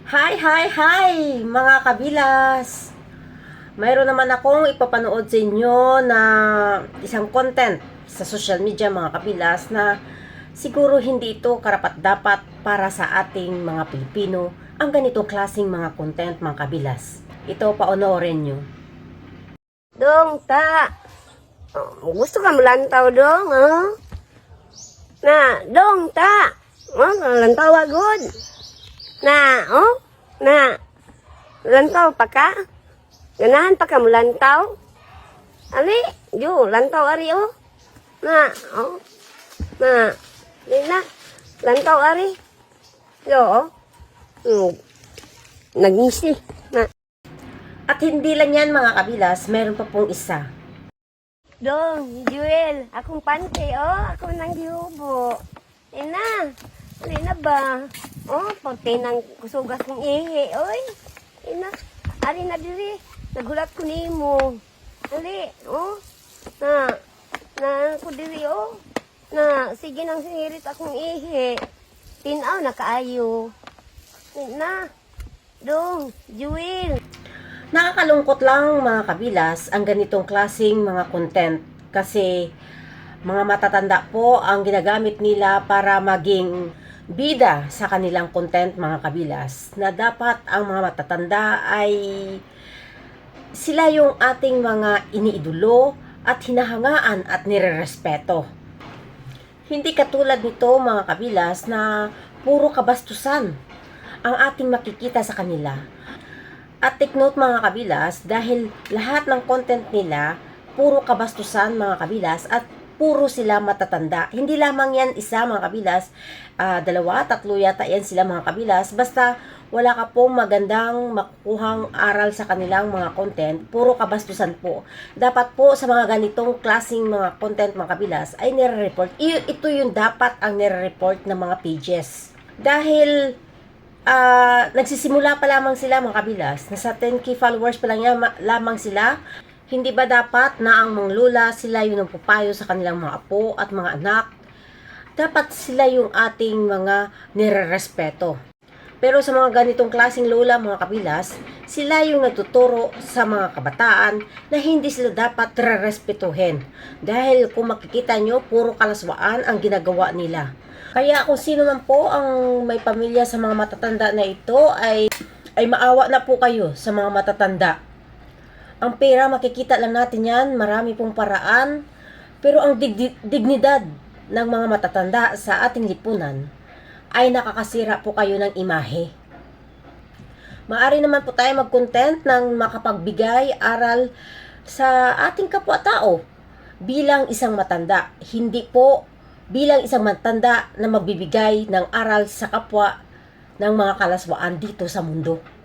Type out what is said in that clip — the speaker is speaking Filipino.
Hi mga kabilas! Mayroon naman akong ipapanood sa inyo na isang content sa social media mga kabilas na siguro hindi ito karapat-dapat para sa ating mga Pilipino ang ganitong klaseng mga content mga kabilas. Ito paonoorin nyo. Dong, ta. Oh, gusto ka malantaw, dong, oh? Na, dong, ta. Oh, lantaw agad. Na, oh? Na, lantaw pa ka? Ganahan pa ka mo lantaw? Ali, jo, lantaw ari, oh? Na, oh? Na, di na, lantaw ari. Jo, oh? Nagmisi. Na. At hindi lang yan mga kabilas, meron pa pong isa. Dong, Jewel, akong pante, oh, ako nang gihubo. Ina, na ba? Oh, pati nang kusugas kong ihi, oy. Ina, ari na diri, nagulat ko nimo. Ali, oh, na ko diri, oh. Na, sige nang singirit akong ihi. Tinaw na kaayo. Ina, Dong, Jewel. Nakakalungkot lang mga kabilas ang ganitong klaseng mga content kasi mga matatanda po ang ginagamit nila para maging bida sa kanilang content mga kabilas na dapat ang mga matatanda ay sila yung ating mga iniidolo at hinahangaan at nirerespeto. Hindi katulad nito mga kabilas na puro kabastusan ang ating makikita sa kanila. At take note mga kabilas, dahil lahat ng content nila, puro kabastusan mga kabilas at puro sila matatanda. Hindi lamang yan isa mga kabilas, dalawa, tatlo yata yan sila mga kabilas. Basta wala ka pong magandang makukuhang aral sa kanilang mga content, puro kabastusan po. Dapat po sa mga ganitong klaseng mga content mga kabilas ay nire-report. Ito yung dapat ang nire-report ng mga pages. Dahil nagsisimula pa lamang sila mga kabilas, nasa 10k followers pa lang yan, lamang sila. Hindi ba dapat na ang mga lula sila yung nagpupayo sa kanilang mga apo at mga anak? Dapat sila yung ating mga nirerespeto. Pero sa mga ganitong klaseng lola mga kabilas, sila yung nagtuturo sa mga kabataan na hindi sila dapat rerespetuhin. Dahil kung makikita nyo, puro kalaswaan ang ginagawa nila. Kaya kung sino man po ang may pamilya sa mga matatanda na ito ay maawa na po kayo sa mga matatanda. Ang pera makikita lang natin yan, marami pong paraan, pero ang dignidad ng mga matatanda sa ating lipunan ay nakakasira po kayo ng imahe. Maari naman po tayo mag-content ng makapagbigay aral sa ating kapwa-tao bilang isang matanda, hindi po bilang isang matanda na magbibigay ng aral sa kapwa ng mga kalaswaan dito sa mundo.